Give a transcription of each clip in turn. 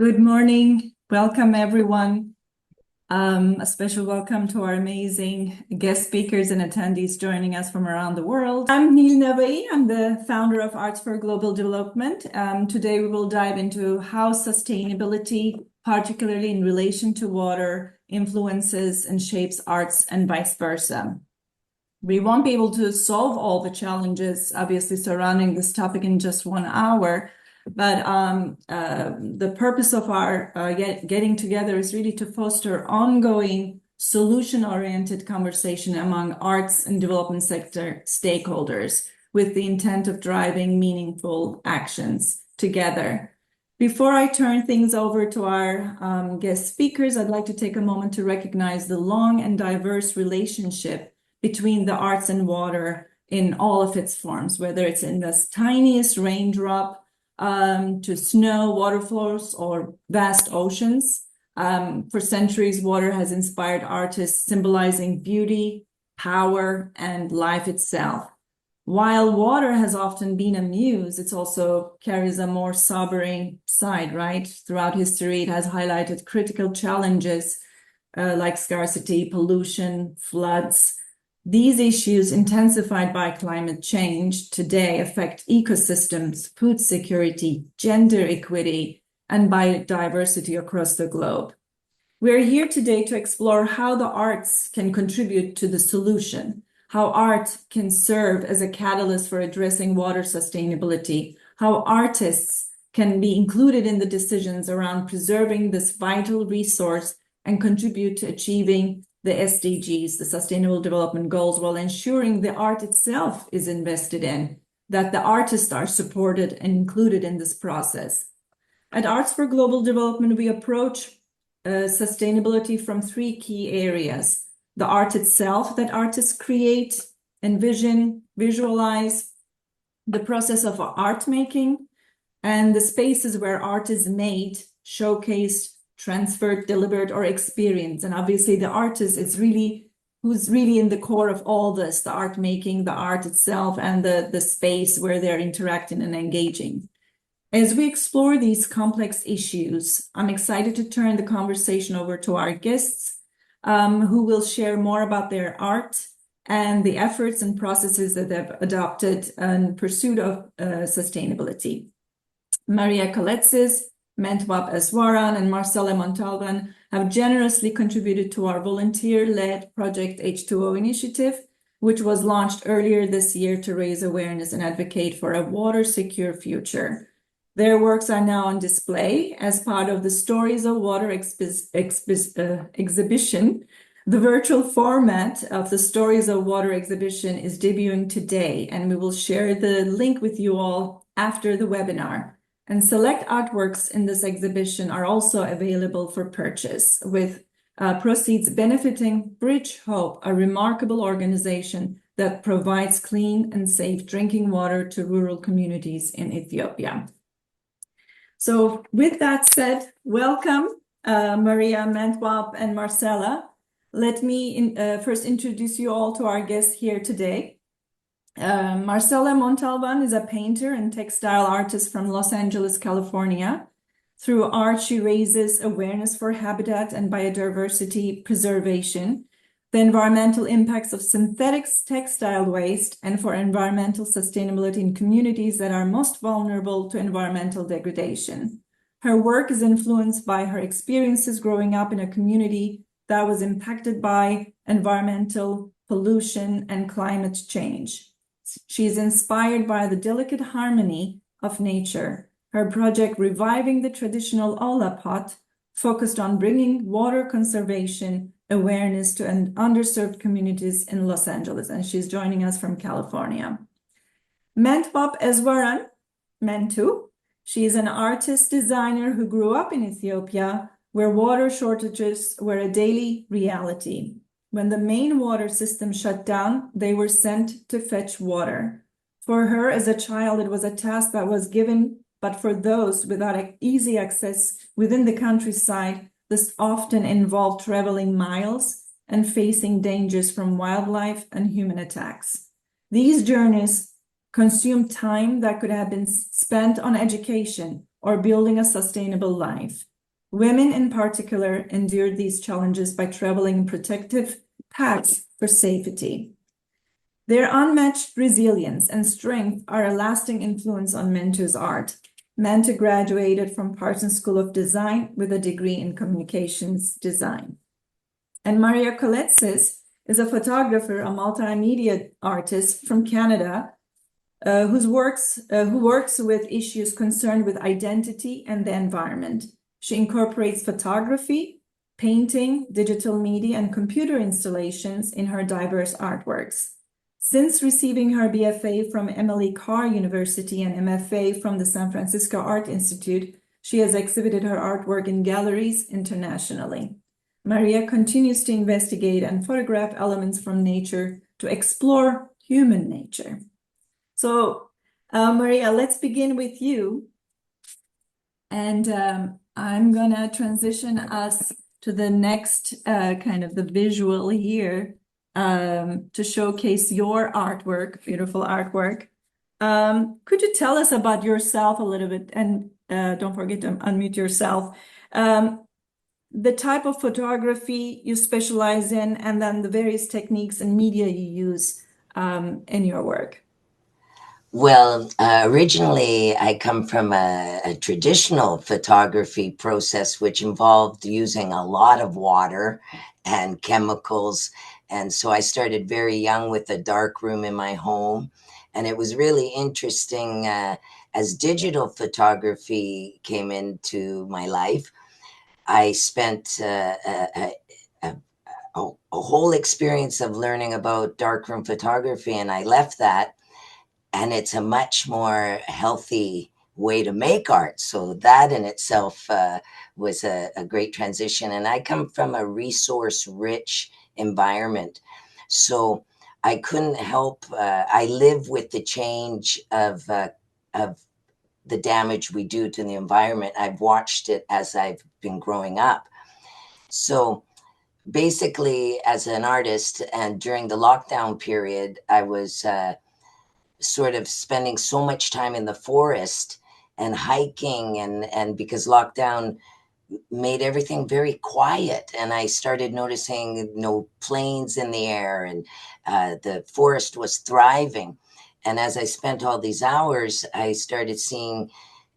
Good morning. Welcome, everyone. A special welcome to our amazing guest speakers and attendees joining us from around the world. I'm Nil Navai. I'm the founder of Arts for Global Development. Today, we will dive into how sustainability, particularly in relation to water, influences and shapes arts and vice versa. We won't be able to solve all the challenges, obviously, surrounding this topic in just 1 hour. But the purpose of our getting together is really to foster ongoing solution-oriented conversation among arts and development sector stakeholders with the intent of driving meaningful actions together. Before I turn things over to our guest speakers, I'd like to take a moment to recognize the long and diverse relationship between the arts and water in all of its forms, whether it's in the tiniest raindrop to snow, waterfalls, or vast oceans. For centuries, water has inspired artists, symbolizing beauty, power, and life itself. While water has often been a muse, it also carries a more sobering side, right? Throughout history, it has highlighted critical challenges like scarcity, pollution, floods. These issues, intensified by climate change, today affect ecosystems, food security, gender equity, and biodiversity across the globe. We're here today to explore how the arts can contribute to the solution, how art can serve as a catalyst for addressing water sustainability, how artists can be included in the decisions around preserving this vital resource and contribute to achieving the SDGs, the Sustainable Development Goals, while ensuring the art itself is invested in, that the artists are supported and included in this process. At Arts for Global Development, we approach sustainability from 3 key areas: the art itself that artists create, envision, visualize, the process of art making, and the spaces where art is made, showcased, transferred, delivered, or experienced. And obviously the artist is who's really in the core of all this, the art making, the art itself, and the space where they're interacting and engaging. As we explore these complex issues, I'm excited to turn the conversation over to our guests who will share more about their art and the efforts and processes that they've adopted in pursuit of sustainability. Maria Kaletsis, Mentwap Eswaran, and Marcela Montalban have generously contributed to our volunteer-led Project H2O initiative, which was launched earlier this year to raise awareness and advocate for a water-secure future. Their works are now on display as part of the Stories of Water exhibition. The virtual format of the Stories of Water exhibition is debuting today, and we will share the link with you all after the webinar. And select artworks in this exhibition are also available for purchase, with proceeds benefiting Bridge Hope, a remarkable organization that provides clean and safe drinking water to rural communities in Ethiopia. So with that said, welcome, Maria, Mentwap, and Marcela. Let me first introduce you all to our guests here today. Marcela Montalban is a painter and textile artist from Los Angeles, California. Through art, she raises awareness for habitat and biodiversity preservation, the environmental impacts of synthetic textile waste, and for environmental sustainability in communities that are most vulnerable to environmental degradation. Her work is influenced by her experiences growing up in a community that was impacted by environmental pollution and climate change. She is inspired by the delicate harmony of nature. Her project, Reviving the Traditional Ola Pot, focused on bringing water conservation awareness to underserved communities in Los Angeles, and she's joining us from California. Mentwap Eswaran, Mentu, she is an artist designer who grew up in Ethiopia, where water shortages were a daily reality. When the main water system shut down, they were sent to fetch water. For her as a child, it was a task that was given, but for those without easy access within the countryside, this often involved traveling miles and facing dangers from wildlife and human attacks. These journeys consumed time that could have been spent on education or building a sustainable life. Women in particular endured these challenges by traveling in protective packs for safety. Their unmatched resilience and strength are a lasting influence on Mentu's art. Mentu graduated from Parsons School of Design with a degree in communications design. And Maria Coletsis is a photographer, a multimedia artist from Canada, who works with issues concerned with identity and the environment. She incorporates photography, painting, digital media, and computer installations in her diverse artworks. Since receiving her BFA from Emily Carr University and MFA from the San Francisco Art Institute, she has exhibited her artwork in galleries internationally. Maria continues to investigate and photograph elements from nature to explore human nature. So, Maria, let's begin with you. And I'm going to transition us to the next kind of the visual here to showcase your artwork, beautiful artwork. Could you tell us about yourself a little bit? And don't forget to unmute yourself. The type of photography you specialize in, and then the various techniques and media you use in your work. Well, originally I come from a traditional photography process, which involved using a lot of water and chemicals. And so I started very young with a dark room in my home. And it was really interesting as digital photography came into my life. I spent a, a whole experience of learning about darkroom photography, and I left that, and it's a much more healthy way to make art. So that in itself was a great transition. And I come from a resource rich environment. So I couldn't help, I live with the change of the damage we do to the environment. I've watched it as I've been growing up. So basically, as an artist, and during the lockdown period, I was sort of spending so much time in the forest and hiking, and because lockdown made everything very quiet, and I started noticing no planes in the air, and the forest was thriving. And as I spent all these hours, I started seeing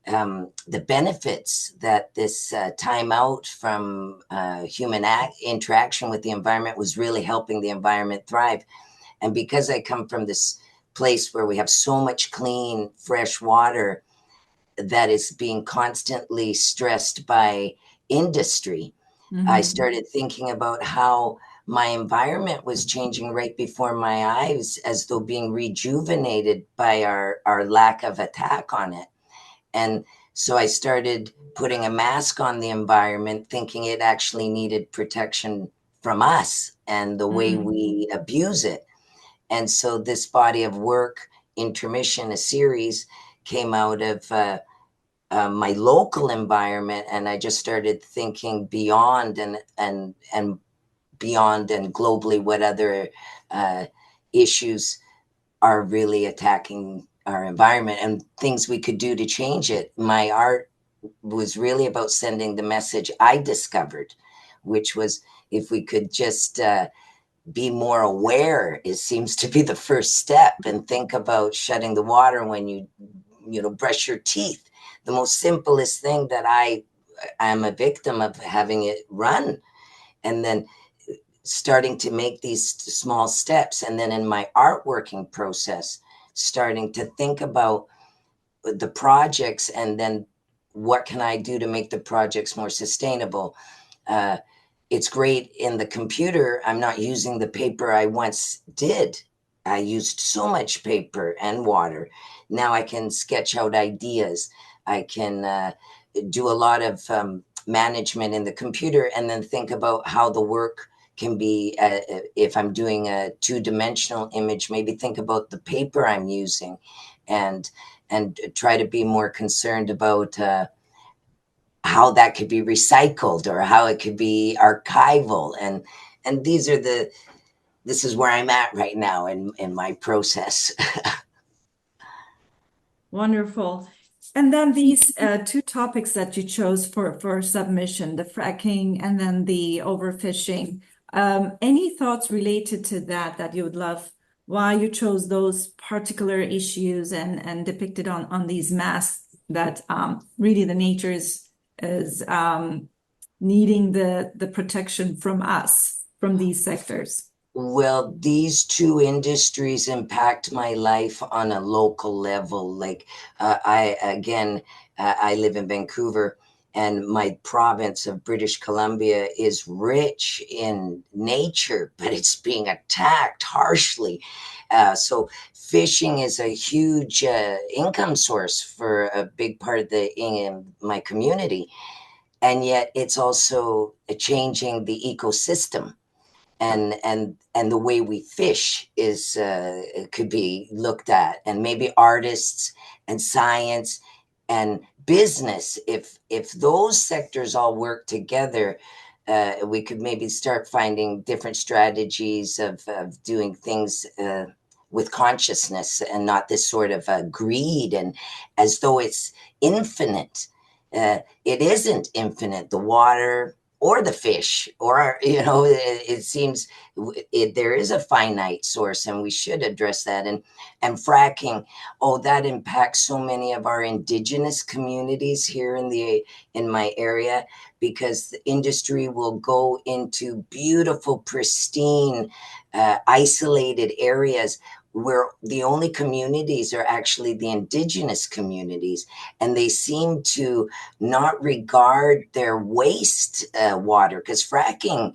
the benefits that this time out from human interaction with the environment was really helping the environment thrive. And because I come from this place where we have so much clean, fresh water that is being constantly stressed by industry, I started thinking about how my environment was changing right before my eyes, as though being rejuvenated by our lack of attack on it. And so I started putting a mask on the environment, thinking it actually needed protection from us and the way we abuse it. And so this body of work, Intermission, a series, came out of my local environment, and I just started thinking beyond and beyond and globally what other issues are really attacking our environment and things we could do to change it. My art was really about sending the message I discovered, which was if we could just be more aware, it seems to be the first step, and think about shutting the water when you brush your teeth. The most simplest thing that I am a victim of having it run, and then starting to make these small steps. And then in my art working process, starting to think about the projects, and then what can I do to make the projects more sustainable. It's great in the computer. I'm not using the paper I once did. I used so much paper and water. Now I can sketch out ideas. I can do a lot of management in the computer, and then think about how the work can be, if I'm doing a two-dimensional image, maybe think about the paper I'm using, and try to be more concerned about how that could be recycled, or how it could be archival. And this is where I'm at right now in my process. Wonderful. And then these two topics that you chose for submission, the fracking and then the overfishing. Any thoughts related to that you would love, why you chose those particular issues and depicted on these masks that really the nature is needing the protection from us, from these sectors? Well, these two industries impact my life on a local level. Like, I live in Vancouver, and my province of British Columbia is rich in nature, but it's being attacked harshly. So, fishing is a huge income source for a big part of in my community, and yet it's also changing the ecosystem, and the way we fish is could be looked at, and maybe artists and science and business, if those sectors all work together, we could maybe start finding different strategies of doing things with consciousness, and not this sort of greed, and as though it's infinite. It isn't infinite, the water or the fish, or it seems there is a finite source, and we should address that. And fracking, oh, that impacts so many of our indigenous communities here in my area, because the industry will go into beautiful, pristine, isolated areas where the only communities are actually the indigenous communities, and they seem to not regard their waste water, because fracking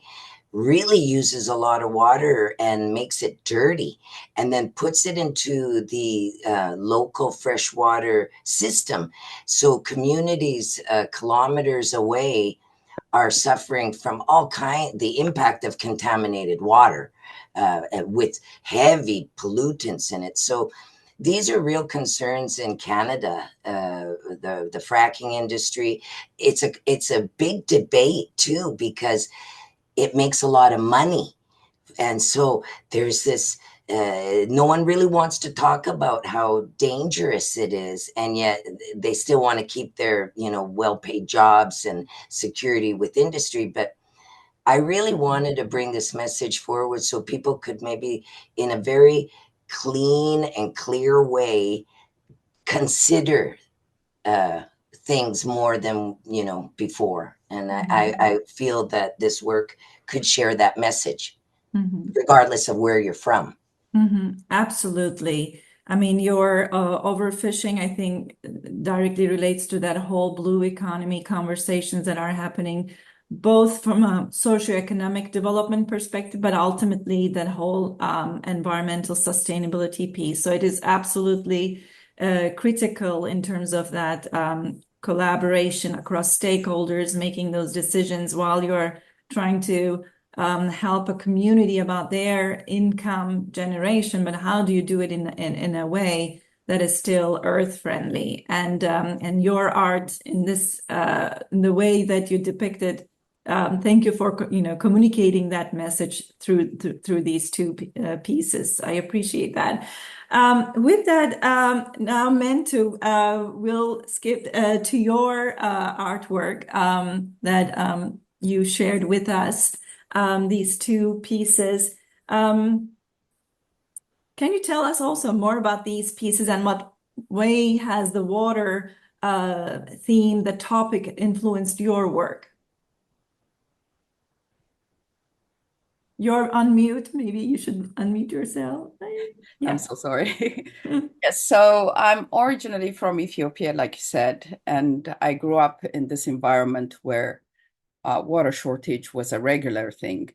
really uses a lot of water and makes it dirty, and then puts it into the local freshwater system. So communities kilometers away are suffering from the impact of contaminated water with heavy pollutants in it. So these are real concerns in Canada. The fracking industry, it's a big debate too, because it makes a lot of money, and so there's this. No one really wants to talk about how dangerous it is, and yet they still want to keep their well-paid jobs and security with industry. But I really wanted to bring this message forward so people could maybe, in a very clean and clear way, consider uh, things more than before. And I feel that this work could share that message, regardless of where you're from. Absolutely. I mean, your overfishing, I think, directly relates to that whole blue economy conversations that are happening, both from a socioeconomic development perspective, but ultimately that whole environmental sustainability piece. So it is absolutely critical in terms of that collaboration across stakeholders, making those decisions while you're trying to help a community about their income generation, but how do you do it in a way that is still earth friendly? And your art in this in the way that you depicted, thank you for communicating that message through these two pieces. I appreciate that. With that, now Mentu, we'll skip to your artwork that you shared with us, these two pieces. Can you tell us also more about these pieces and what way has the water theme, the topic, influenced your work? You're on mute. Maybe you should unmute yourself. Yeah. I'm so sorry. Yes, so I'm originally from Ethiopia, like you said, and I grew up in this environment where water shortage was a regular thing.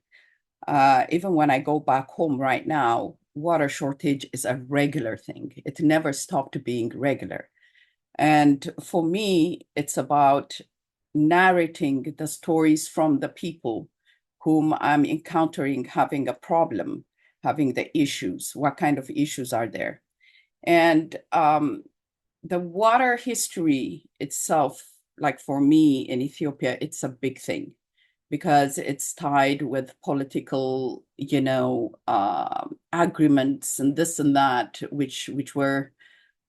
Even when I go back home right now, water shortage is a regular thing. It never stopped being regular. And for me, it's about narrating the stories from the people whom I'm encountering having a problem, having the issues. What kind of issues are there? And the water history itself, like for me in Ethiopia, it's a big thing because it's tied with political, agreements and this and that, which were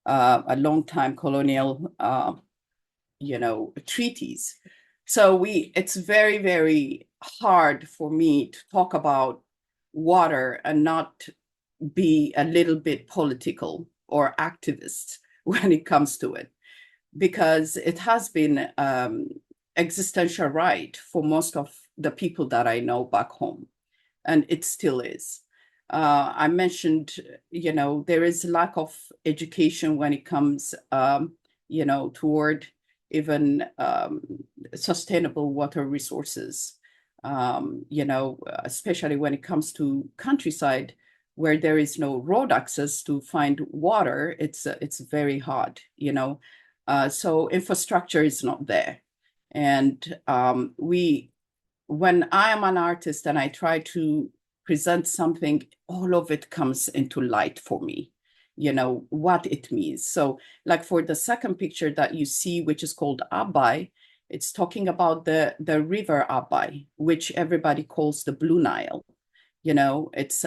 a long time colonial, treaties. So it's very, very hard for me to talk about water and not be a little bit political or activist when it comes to it, because it has been existential right for most of the people that I know back home, and it still is. I mentioned, there is lack of education when it comes, toward even sustainable water resources, especially when it comes to countryside where there is no road access to find water. It's very hard, so infrastructure is not there. And when I am an artist and I try to present something, all of it comes into light for me, what it means. So like for the second picture that you see, which is called Abai, it's talking about the river Abai, which everybody calls the Blue Nile. It's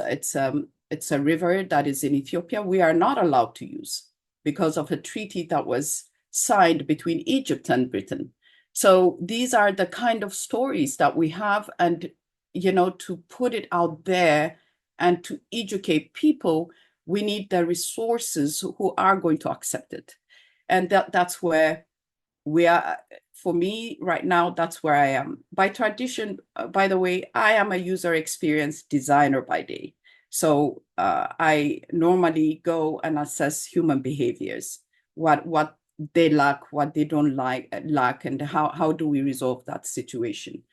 a river that is in Ethiopia. We are not allowed to use because of a treaty that was signed between Egypt and Britain. So these are the kind of stories that we have, and to put it out there and to educate people, we need the resources who are going to accept it. And that's where we are. For me right now, that's where I am. By tradition, by the way, I am a user experience designer by day. So I normally go and assess human behaviors, what they lack, what they don't lack, and how do we resolve that situation.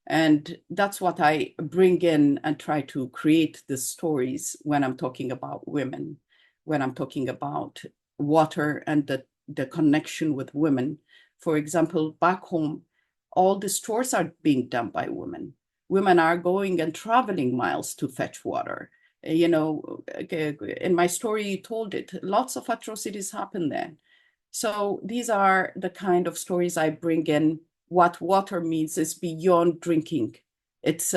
And that's what I bring in and try to create the stories when I'm talking about women, when I'm talking about water and the connection with women. For example, back home, all the stores are being done by women. Women are going and traveling miles to fetch water. In my story, you told it, lots of atrocities happen there. So these are the kind of stories I bring in. What water means is beyond drinking. It's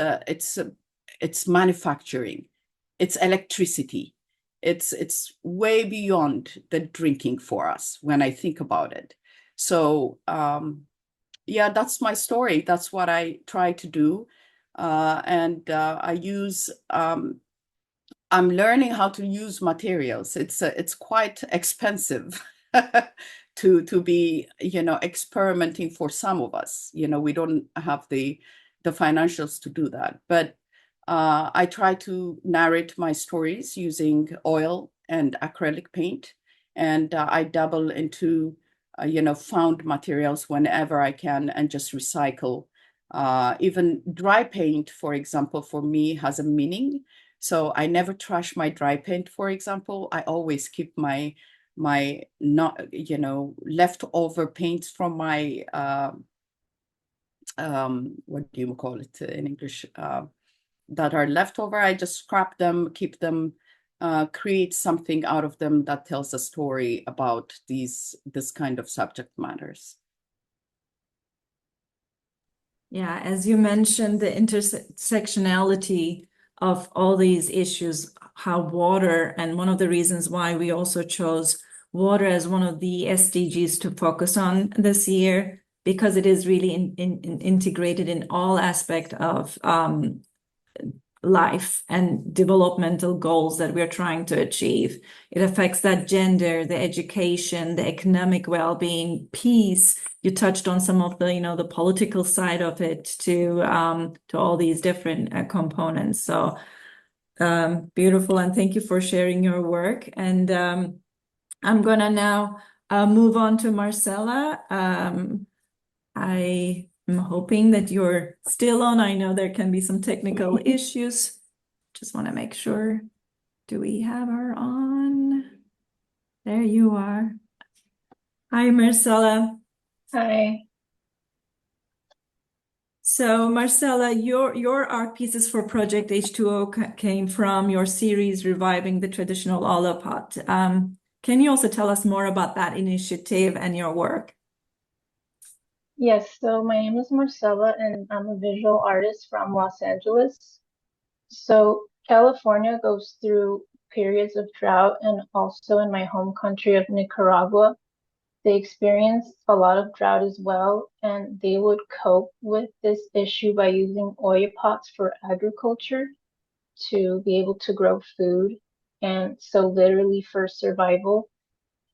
manufacturing. It's electricity. It's way beyond the drinking for us when I think about it. So yeah, that's my story. That's what I try to do, and I use. I'm learning how to use materials. It's quite expensive to be experimenting for some of us. We don't have the financials to do that, but I try to narrate my stories using oil and acrylic paint, and I dabble into found materials whenever I can and just recycle. Even dry paint, for example, for me has a meaning. So I never trash my dry paint, for example. I always keep my not leftover paints from my what do you call it in English, that are leftover. I just scrap them, keep them, create something out of them that tells a story about this kind of subject matters. Yeah, as you mentioned, the intersectionality of all these issues, how water, and one of the reasons why we also chose water as one of the SDGs to focus on this year, because it is really integrated in all aspects of life and developmental goals that we're trying to achieve. It affects that gender, the education, the economic well-being, peace. You touched on some of the, the political side of it to all these different components. So beautiful, and thank you for sharing your work. And I'm gonna now move on to Marcella. I am hoping that you're still on. I know there can be some technical issues. Just want to make sure. Do we have her on? There you are. Hi, Marcella. Hi. So, Marcella, your art pieces for Project H2O came from your series Reviving the Traditional Olapot. Can you also tell us more about that initiative and your work? Yes, so my name is Marcella and I'm a visual artist from Los Angeles. So California goes through periods of drought and also in my home country of Nicaragua, they experienced a lot of drought as well, and they would cope with this issue by using oil pots for agriculture to be able to grow food, and so literally for survival.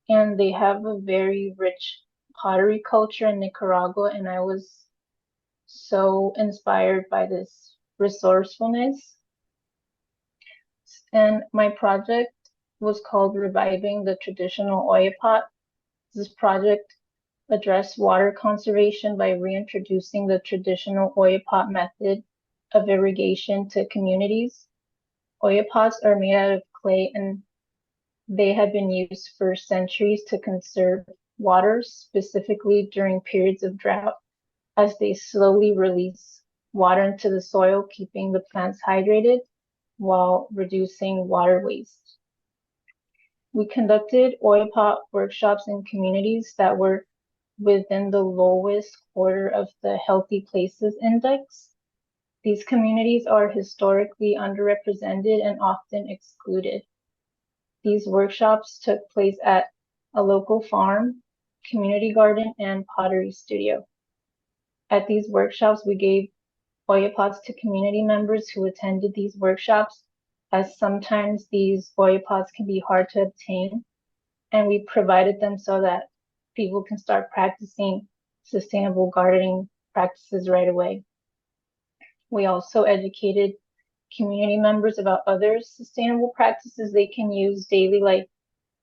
And they have a very rich pottery culture in Nicaragua, and I was so inspired by this resourcefulness. And my project was called Reviving the Traditional Oil Pot. This project addressed water conservation by reintroducing the traditional oil pot method of irrigation to communities. Oil pots are made out of clay and they have been used for centuries to conserve water, specifically during periods of drought, as they slowly release water into the soil, keeping the plants hydrated while reducing water waste. We conducted oil pot workshops in communities that were within the lowest quarter of the Healthy Places Index. These communities are historically underrepresented and often excluded. These workshops took place at a local farm, community garden, and pottery studio. At these workshops, we gave oil pots to community members who attended these workshops, as sometimes these oil pots can be hard to obtain, and we provided them so that people can start practicing sustainable gardening practices right away. We also educated community members about other sustainable practices they can use daily, like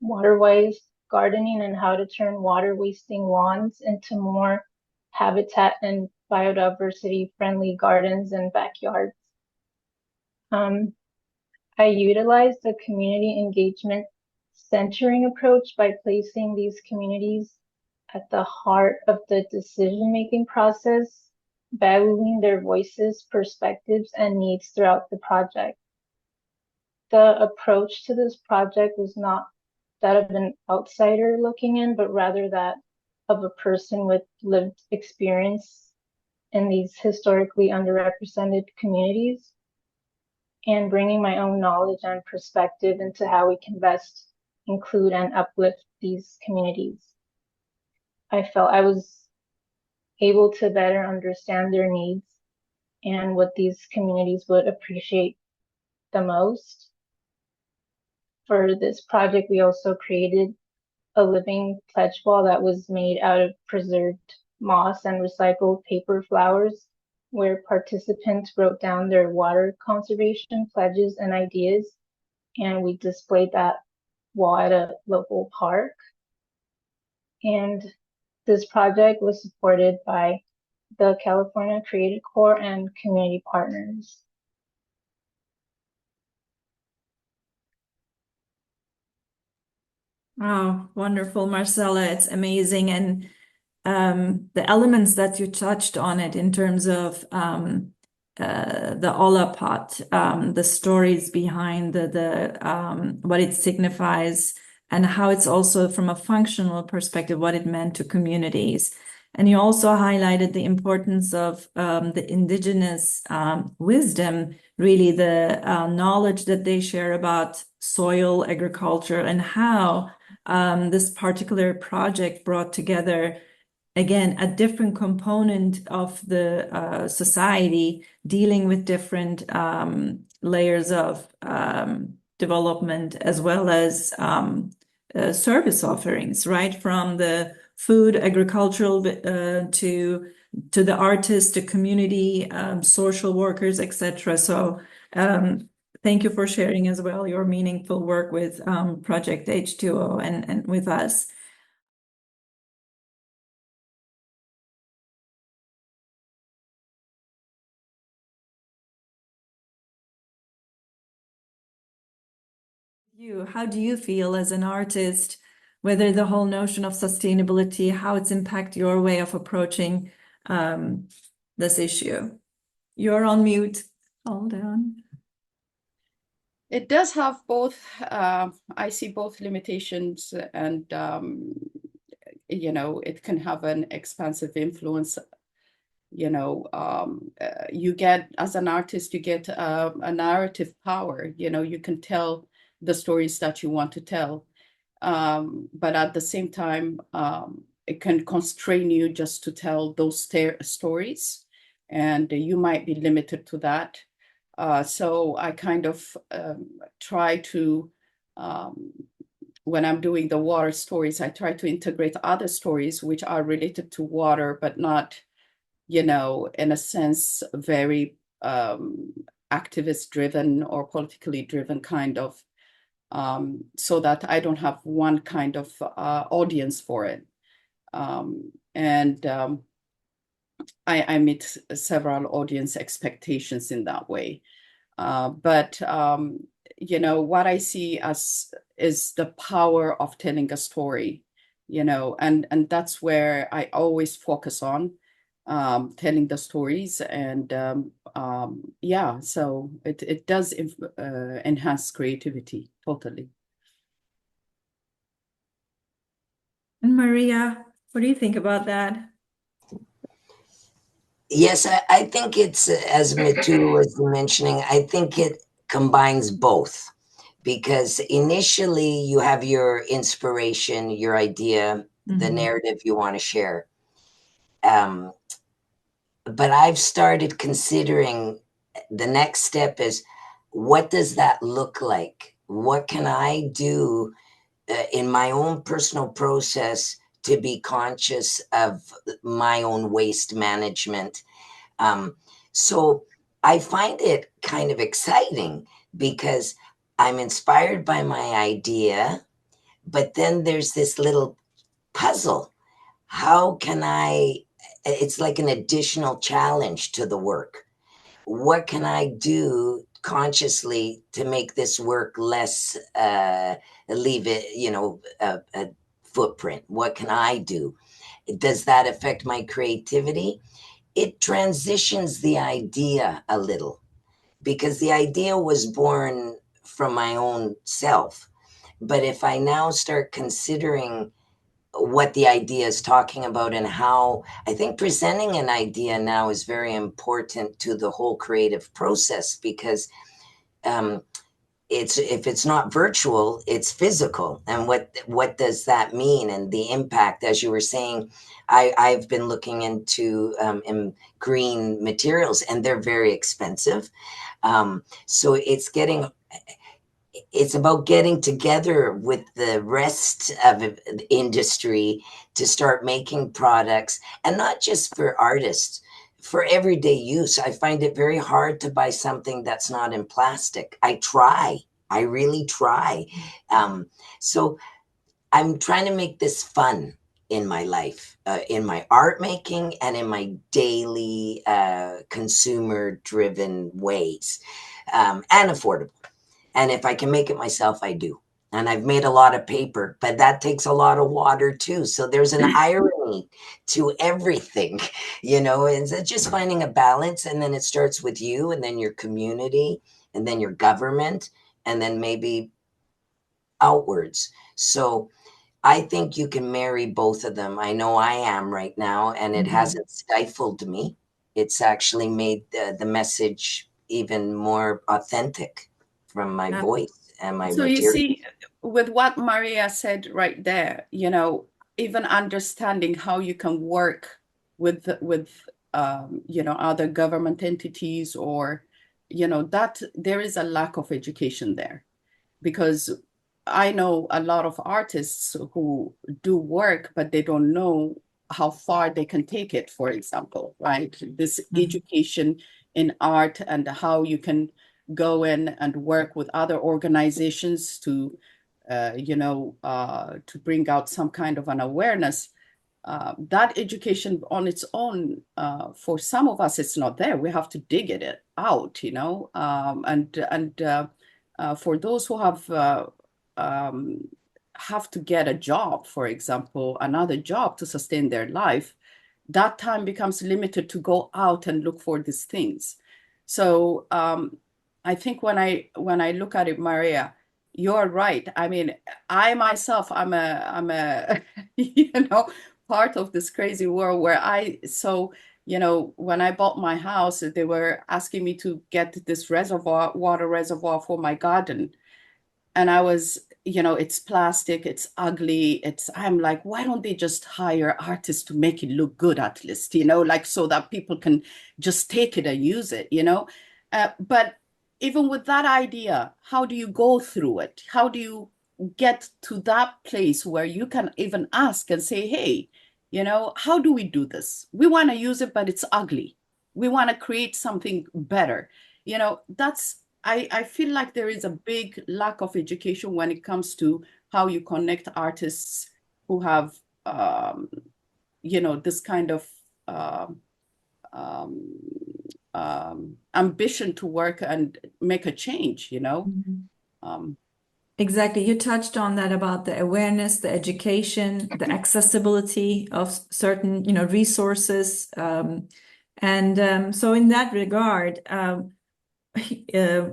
water-wise gardening and how to turn water-wasting lawns into more habitat and biodiversity-friendly gardens and backyards. I utilized a community engagement centering approach by placing these communities at the heart of the decision-making process, valuing their voices, perspectives, and needs throughout the project. The approach to this project was not that of an outsider looking in, but rather that of a person with lived experience in these historically underrepresented communities, and bringing my own knowledge and perspective into how we can best include and uplift these communities. I felt I was able to better understand their needs and what these communities would appreciate the most. For this project, we also created a living pledge wall that was made out of preserved moss and recycled paper flowers, where participants wrote down their water conservation pledges and ideas, and we displayed that wall at a local park. And this project was supported by the California Creative Corps and community partners. Oh, wonderful, Marcella. It's amazing. And the elements that you touched on it in terms of the Olapot, the stories behind the what it signifies, and how it's also from a functional perspective, what it meant to communities. And you also highlighted the importance of the indigenous wisdom, really the knowledge that they share about soil agriculture, and how this particular project brought together, again, a different component of the society dealing with different layers of development, as well as service offerings, right? From the food, agricultural to the artists, to community, social workers, etc. So thank you for sharing as well your meaningful work with Project H2O and with us. How do you feel as an artist, whether the whole notion of sustainability, how it's impact your way of approaching this issue? You're on mute. Hold on. It does have both, I see both limitations and, you know, it can have an expansive influence. You know, you get, as an artist, you get a narrative power. You know, you can tell the stories that you want to tell. But at the same time, it can constrain you just to tell those stories, and you might be limited to that. So I kind of try to, when I'm doing the water stories, I try to integrate other stories which are related to water, but not, in a sense, very activist driven or politically driven kind of, so that I don't have one kind of audience for it. I meet several audience expectations in that way. But what I see as is the power of telling a story, and that's where I always focus on, telling the stories. And yeah, so it does enhance creativity totally. And Maria, what do you think about that? Yes, I think it's, as Matu was mentioning, I think it combines both, because initially you have your inspiration, your idea, the narrative you want to share. But I've started considering the next step is, what does that look like? What can I do in my own personal process to be conscious of my own waste management? So I find it kind of exciting because I'm inspired by my idea, but then there's this little puzzle. How can it's like an additional challenge to the work. What can I do consciously to make this work less, leave it, a footprint? What can I do? Does that affect my creativity? It transitions the idea a little, because the idea was born from my own self. But if I now start considering what the idea is talking about, and how I think presenting an idea now is very important to the whole creative process, because if it's not virtual, it's physical. And what does that mean? And the impact, as you were saying, I've been looking into green materials, and they're very expensive. So it's about getting together with the rest of the industry to start making products, and not just for artists, for everyday use. I find it very hard to buy something that's not in plastic. I really try. So I'm trying to make this fun in my life, in my art making, and in my daily consumer driven ways, and affordable. And if I can make it myself, I do. And I've made a lot of paper, but that takes a lot of water too. So there's an irony to everything, and it's just finding a balance. And then it starts with you, and then your community, and then your government, and then maybe outwards. So I think you can marry both of them. I know I am right now, and it hasn't stifled me. It's actually made the message even more authentic from my voice and my So material. you see, with what Maria said right there, even understanding how you can work with other government entities, or that there is a lack of education there. Because I know a lot of artists who do work, but they don't know how far they can take it, for example, right? This education in art, and how you can go in and work with other organizations to, to bring out some kind of an awareness. That education on its own, for some of us, it's not there. We have to dig it out, for those who have to get a job, for example, another job to sustain their life, that time becomes limited to go out and look for these things. So I think when I look at it, Maria, you're right. I mean, I myself, I'm a part of this crazy world where when I bought my house, they were asking me to get this water reservoir for my garden. And I was, it's plastic, it's ugly. I'm like, why don't they just hire artists to make it look good at least, like so that people can just take it and use it, But even with that idea, how do you go through it? How do you get to that place where you can even ask and say, hey, how do we do this? We want to use it, but it's ugly. We want to create something better. I feel like there is a big lack of education when it comes to how you connect artists who have, this kind of um, ambition to work and make a change, Exactly. You touched on that about the awareness, the education, the accessibility of certain, resources. So in that regard,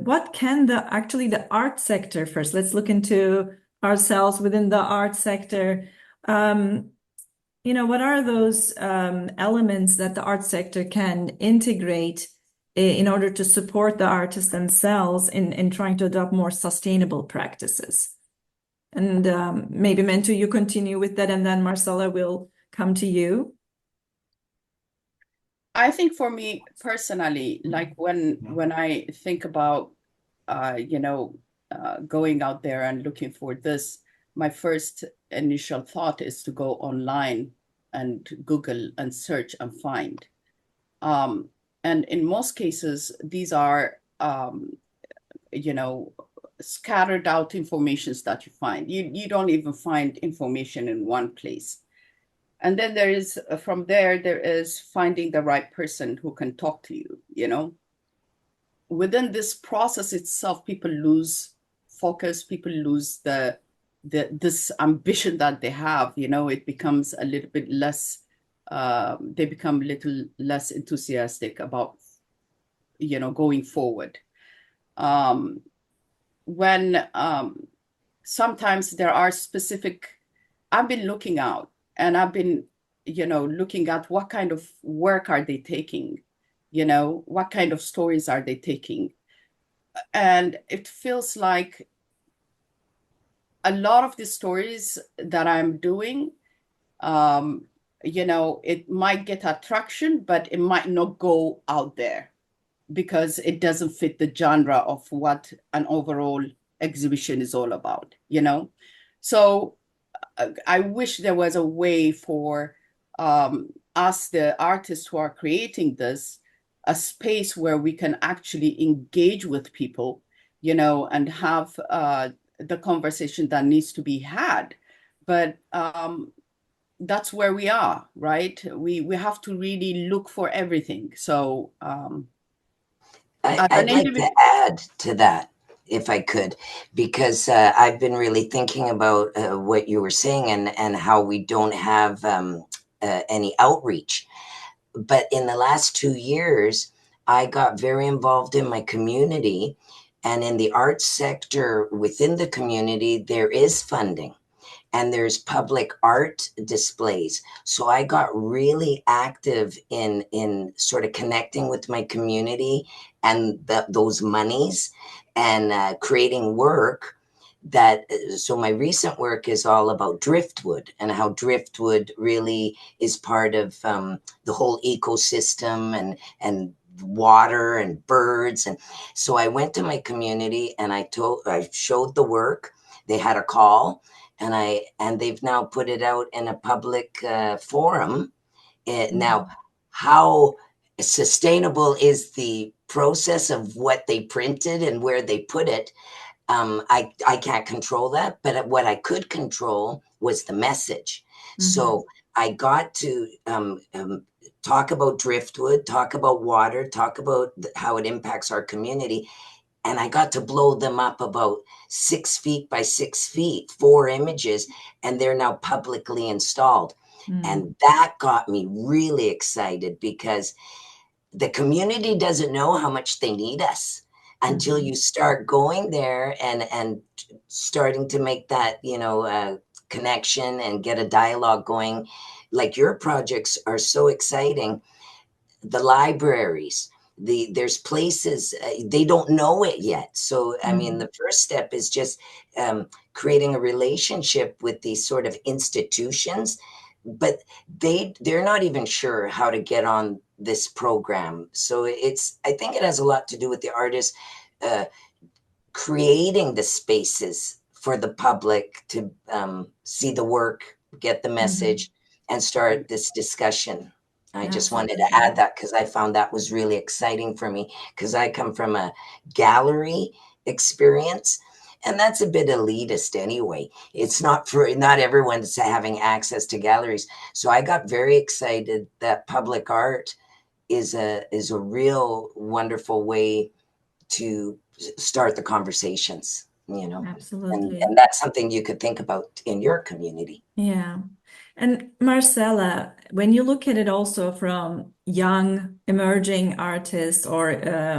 what can the art sector first? Let's look into ourselves within the art sector. What are those elements that the art sector can integrate in order to support the artists themselves in trying to adopt more sustainable practices? And maybe Mentu, you continue with that, and then Marcella will come to you. I think for me personally, like when I think about going out there and looking for this, my first initial thought is to go online and Google and search and find. And in most cases, these are scattered out informations that you find. You don't even find information in one place. And then from there is finding the right person who can talk to you, Within this process itself, people lose focus, people lose this ambition that they have, it becomes a little bit less, they become a little less enthusiastic about, going forward. When sometimes there are I've been looking out and I've been, looking at what kind of work are they taking, what kind of stories are they taking? And it feels like a lot of the stories that I'm doing, it might get attraction, but it might not go out there because it doesn't fit the genre of what an overall exhibition is all about, So I wish there was a way for us, the artists who are creating this, a space where we can actually engage with people, and have the conversation that needs to be had. But that's where we are, right? We have to really look for everything. So I'd like to add to that, if I could, because I've been really thinking about what you were saying and how we don't have any outreach. But in the last 2 years, I got very involved in my community, and in the arts sector within the community, there is funding and there's public art displays. So I got really active in sort of connecting with my community and those monies and creating work that. So my recent work is all about driftwood and how driftwood really is part of the whole ecosystem and water and birds. And so I went to my community and I showed the work. They had a call, and they've now put it out in a public forum. Now, how sustainable is the process of what they printed and where they put it? I can't control that, but what I could control was the message. So I got to talk about driftwood, talk about water, talk about how it impacts our community. And I got to blow them up about 6 feet by 6 feet, 4 images, and they're now publicly installed. And that got me really excited because the community doesn't know how much they need us until you start going there and starting to make that, connection and get a dialogue going. Like your projects are so exciting. The libraries, there's places they don't know it yet. So I mean, Mhm. the first step is just creating a relationship with these sort of institutions, but they're not even sure how to get on this program. So I think it has a lot to do with the artists uh, creating the spaces for the public to see the work, get the message, and start this discussion. I just wanted to Absolutely. add that because I found that was really exciting for me because I come from a gallery experience. And that's a bit elitist anyway. It's not everyone's having access to galleries. So I got very excited that public art is a real wonderful way to start the conversations, and Absolutely. that's something you could think about in your community. Yeah. And Marcella, when you look at it also from young emerging artists or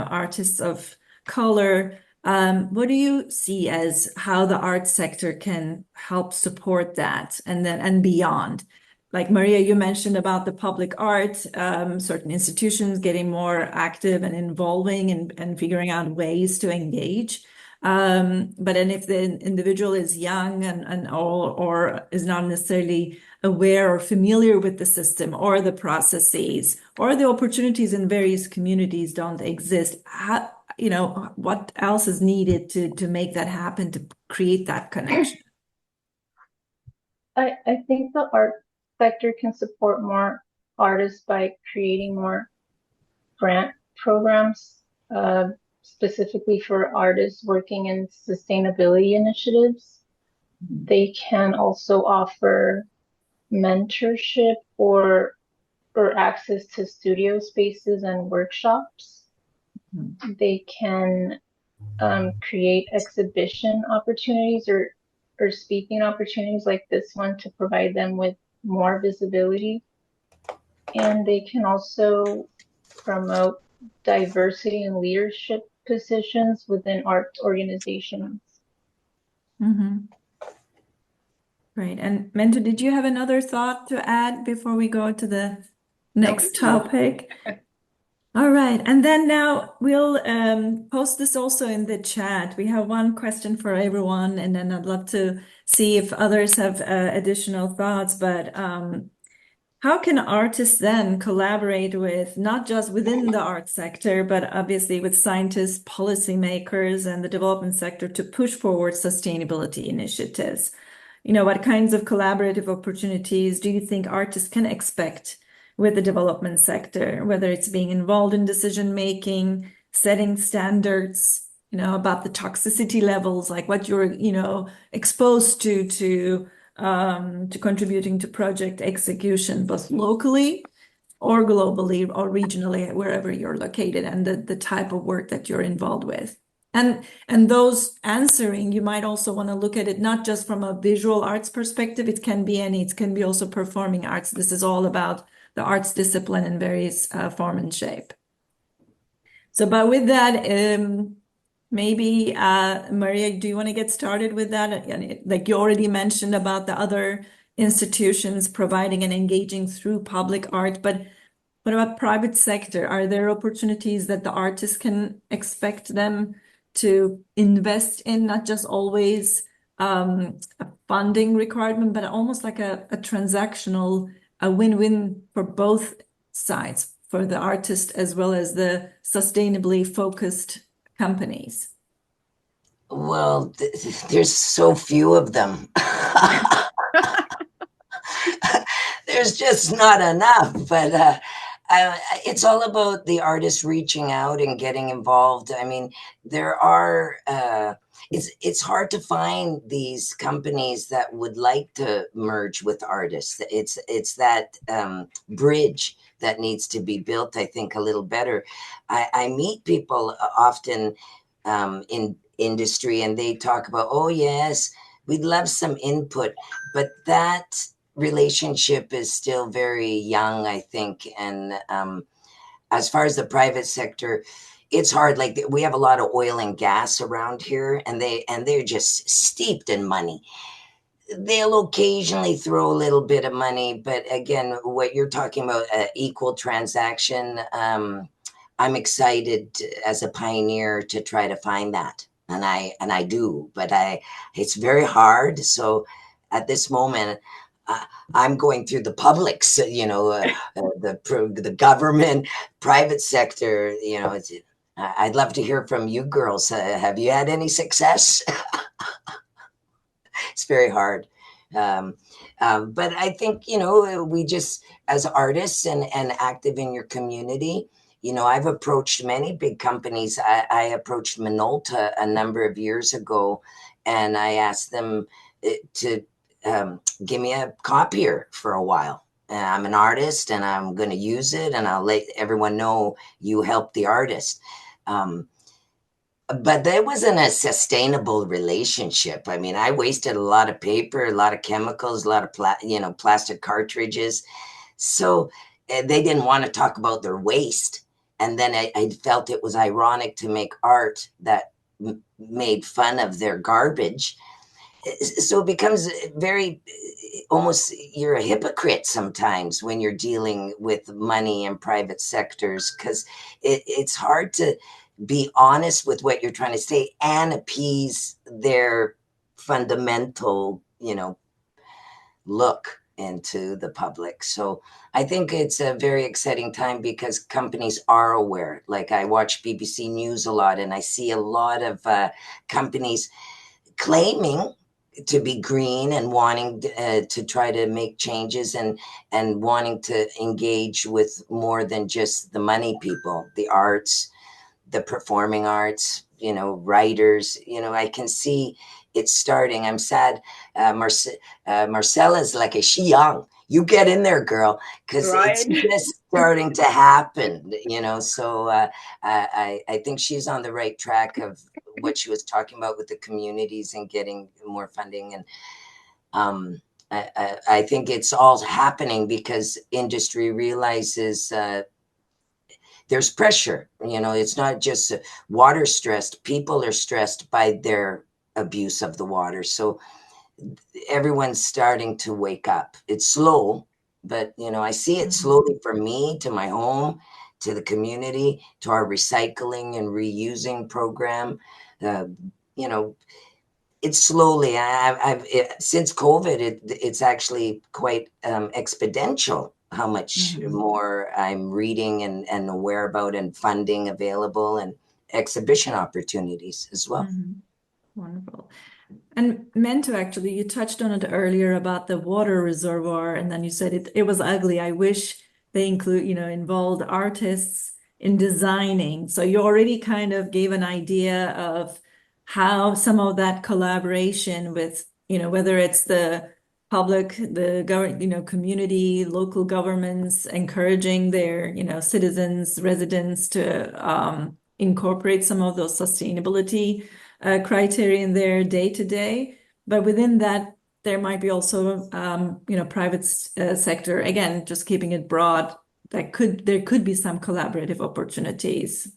artists of color, what do you see as how the art sector can help support that and then and beyond? Like Maria, you mentioned about the public art, certain institutions getting more active and involving and figuring out ways to engage. But then if the individual is young and or is not necessarily aware or familiar with the system or the processes or the opportunities in various communities don't exist, what else is needed to make that happen, to create that connection? I think the art sector can support more artists by creating more grant programs, specifically for artists working in sustainability initiatives. They can also offer mentorship or access to studio spaces and workshops. They can create exhibition opportunities or speaking opportunities like this one to provide them with more visibility. And they can also promote diversity and leadership positions within art organizations. Mm-hmm. Great. And Mento, did you have another thought to add before we go to the next topic? All right. And then now we'll post this also in the chat. We have one question for everyone, and then I'd love to see if others have additional thoughts. But how can artists then collaborate with not just within the art sector, but obviously with scientists, policymakers, and the development sector to push forward sustainability initiatives? What kinds of collaborative opportunities do you think artists can expect with the development sector, whether it's being involved in decision making, setting standards, about the toxicity levels, like what you're, exposed to contributing to project execution, both locally or globally or regionally, wherever you're located, and the type of work that you're involved with. And those answering, you might also want to look at it not just from a visual arts perspective. It can be also performing arts. This is all about the arts discipline in various form and shape. So, but with that, maybe Maria, do you want to get started with that? Like you already mentioned about the other institutions providing and engaging through public art, but what about private sector? Are there opportunities that the artists can expect them to invest in, not just always a funding requirement, but almost like a transactional, a win-win for both sides, for the artist as well as the sustainably focused companies? Well, there's so few of them. There's just not enough, but it's all about the artists reaching out and getting involved. I mean, there are it's hard to find these companies that would like to merge with artists. It's that bridge that needs to be built, I think, a little better. I meet people often in industry, and they talk about, oh yes, we'd love some input, but that relationship is still very young, I think. And as far as the private sector, it's hard. Like we have a lot of oil and gas around here, and they're just steeped in money. They'll occasionally throw a little bit of money, but again, what you're talking about, equal transaction, I'm excited as a pioneer to try to find that. And I do, but it's very hard. So at this moment, I'm going through the publics, the government, private sector, I'd love to hear from you girls. Have you had any success? It's very hard. Um, but I think, we just, as artists and active in your community, I've approached many big companies. I approached Minolta a number of years ago, and I asked them to give me a copier for a while. I'm an artist and I'm going to use it, and I'll let everyone know you helped the artist. But that wasn't a sustainable relationship. I mean, I wasted a lot of paper, a lot of chemicals, a lot of plastic cartridges. So they didn't want to talk about their waste. And then I felt it was ironic to make art that made fun of their garbage. So it becomes very almost, you're a hypocrite sometimes when you're dealing with money and private sectors, because it's hard to be honest with what you're trying to say and appease their fundamental, look into the public. So I think it's a very exciting time because companies are aware. Like, I watch BBC News a lot, and I see a lot of companies claiming to be green and wanting to try to make changes and wanting to engage with more than just the money people, the arts, the performing arts, writers. I can see it's starting. I'm sad. Marcella's like, is she young? You get in there, girl, because it's Right. just starting to happen. So I think she's on the right track of what she was talking about with the communities and getting more funding. And I think it's all happening because industry realizes there's pressure. It's not just water stressed. People are stressed by their abuse of the water. So everyone's starting to wake up. It's slow, but I see it slowly for me, to my home, to the community, to our recycling and reusing program. It's slowly. Since COVID, it's actually quite exponential how much more I'm reading and aware about, and funding available, and exhibition opportunities as well. Wonderful. And Mento, actually, you touched on it earlier about the water reservoir, and then you said it was ugly. I wish they involved artists in designing. So you already kind of gave an idea of how some of that collaboration with, whether it's the public, the government, community, local governments, encouraging their, citizens, residents to incorporate some of those sustainability criteria in their day to day. But within that, there might be also, private sector, again, just keeping it broad, there could be some collaborative opportunities.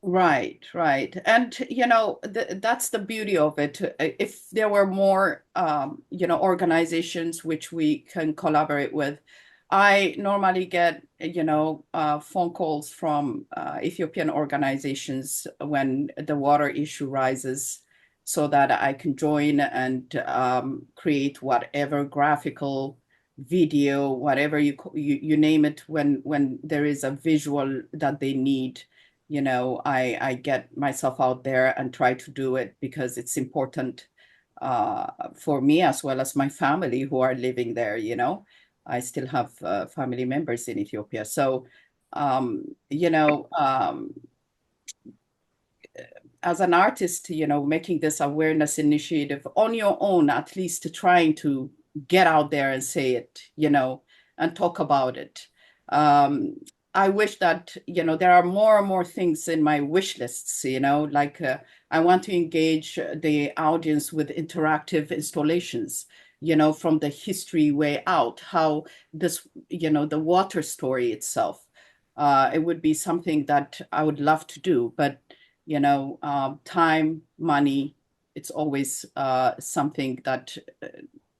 Right. And, that's the beauty of it. If there were more, organizations which we can collaborate with. I normally get, phone calls from Ethiopian organizations when the water issue rises, so that I can join and create whatever graphical video, whatever you name it, when there is a visual that they need. I get myself out there and try to do it because it's important for me as well as my family who are living there. I still have family members in Ethiopia. So, as an artist, making this awareness initiative on your own, at least trying to get out there and say it, and talk about it. I wish that, there are more and more things in my wish lists, like I want to engage the audience with interactive installations, from the history way out, how this, the water story itself. It would be something that I would love to do, but time, money, it's always something that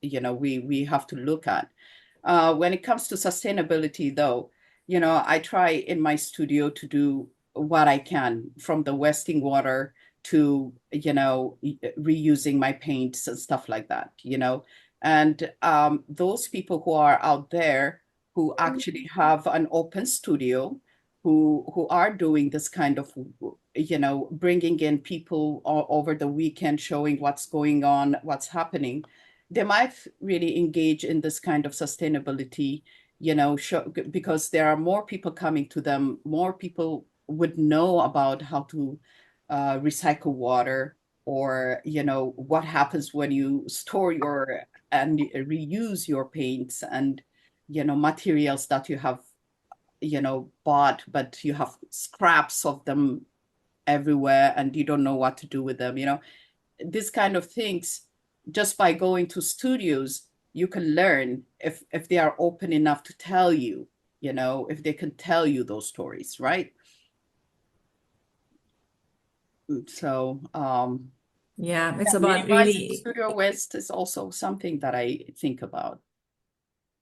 we have to look at. When it comes to sustainability, though, I try in my studio to do what I can, from the wasting water to, reusing my paints and stuff like that, And those people who are out there who actually have an open studio, who are doing this kind of, bringing in people over the weekend, showing what's going on, what's happening, they might really engage in this kind of sustainability, because there are more people coming to them, more people would know about how to recycle water, or what happens when you store your and reuse your paints and materials that you have bought, but you have scraps of them everywhere and you don't know what to do with them. These kind of things, just by going to studios, you can learn if they are open enough to tell you, if they can tell you those stories, right? So yeah, it's about really studio waste is also something that I think about.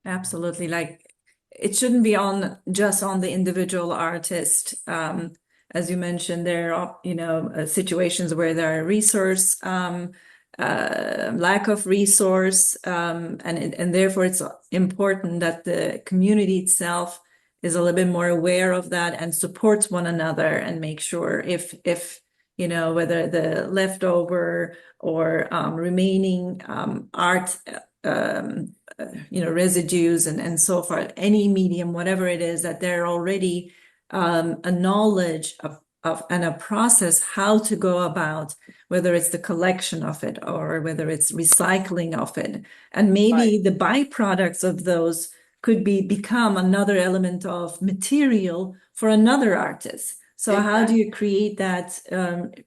absolutely, like it shouldn't be just on the individual artist. As you mentioned, there are situations where there are resource lack of resource, and therefore it's important that the community itself is a little bit more aware of that and supports one another and make sure if whether the leftover or remaining art residues and so forth, any medium, whatever it is, that there are already a knowledge of and a process how to go about, whether it's the collection of it or whether it's recycling of it. And maybe the byproducts of those could become another element of material for another artist. So how do you create that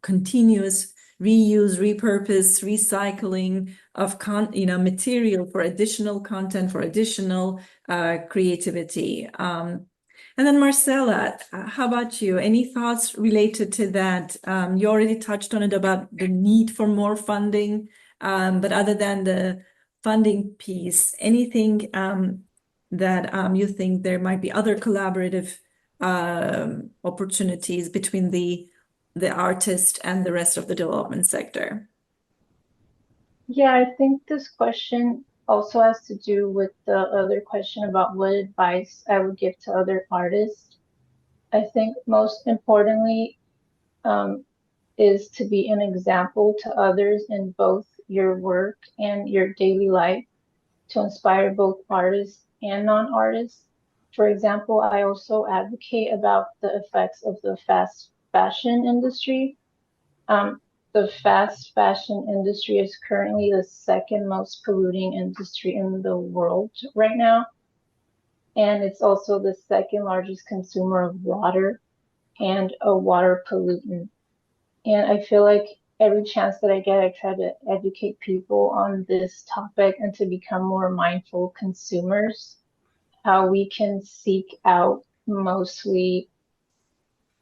continuous reuse, repurpose, recycling of material for additional content, for additional creativity? And then Marcella, how about you? Any thoughts related to that? You already touched on it about the need for more funding, but other than the funding piece, anything that you think there might be other collaborative opportunities between the artist and the rest of the development sector? Yeah, I think this question also has to do with the other question about what advice I would give to other artists. I think most importantly is to be an example to others in both your work and your daily life, to inspire both artists and non-artists. For example, I also advocate about the effects of the fast fashion industry. The fast fashion industry is currently the second most polluting industry in the world right now. And it's also the second largest consumer of water and a water pollutant. And I feel like every chance that I get, I try to educate people on this topic and to become more mindful consumers, how we can seek out mostly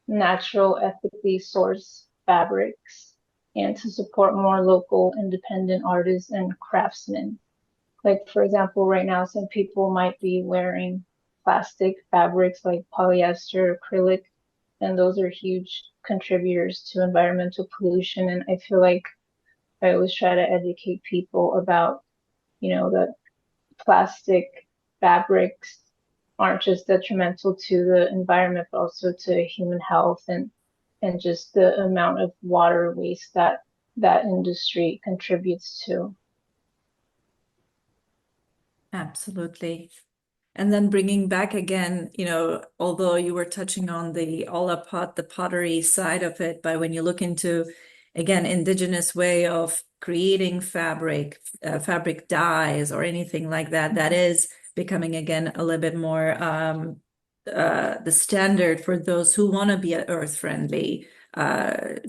natural, ethically sourced fabrics and to support more local independent artists and craftsmen. Like, for example, right now, some people might be wearing plastic fabrics like polyester, acrylic, and those are huge contributors to environmental pollution. And I feel like I always try to educate people about, that plastic fabrics aren't just detrimental to the environment, but also to human health and just the amount of water waste that industry contributes to. Absolutely. And then bringing back again, although you were touching on the Olapot, the pottery side of it, but when you look into, again, indigenous way of creating fabric dyes or anything like that, that is becoming again a little bit more the standard for those who want to be earth friendly,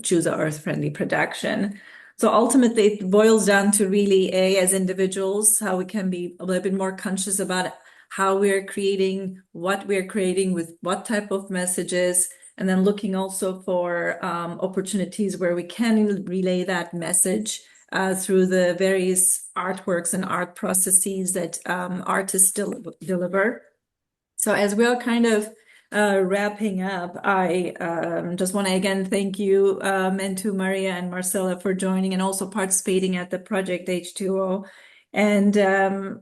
choose an earth friendly production. So ultimately, it boils down to really, as individuals, how we can be a little bit more conscious about how we're creating, what we're creating, with what type of messages, and then looking also for opportunities where we can relay that message through the various artworks and art processes that artists deliver. So as we are kind of wrapping up, I just want to again thank you, Mentu, Maria, and Marcella for joining and also participating at the Project H2O. And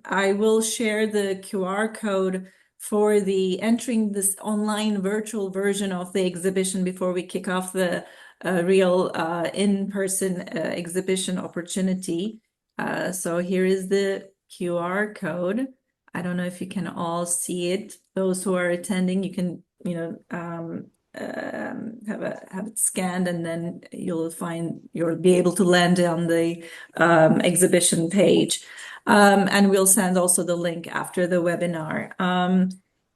I will share the QR code for the entering this online virtual version of the exhibition before we kick off the real in-person exhibition opportunity. So here is the QR code. I don't know if you can all see it. Those who are attending, you can, have it scanned, and then you'll be able to land on the exhibition page. And we'll send also the link after the webinar.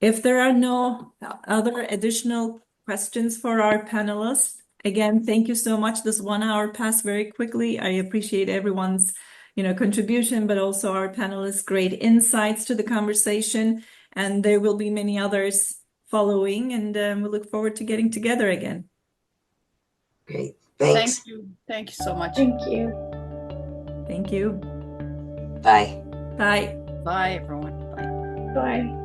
If there are no other additional questions for our panelists, again, thank you so much. This 1 hour passed very quickly. I appreciate everyone's contribution, but also our panelists' great insights to the conversation. And there will be many others following, and we look forward to getting together again. Great. Thanks. Thank you. Thank you so much. Thank you. Thank you. Bye. Bye. Bye, everyone. Bye. Bye.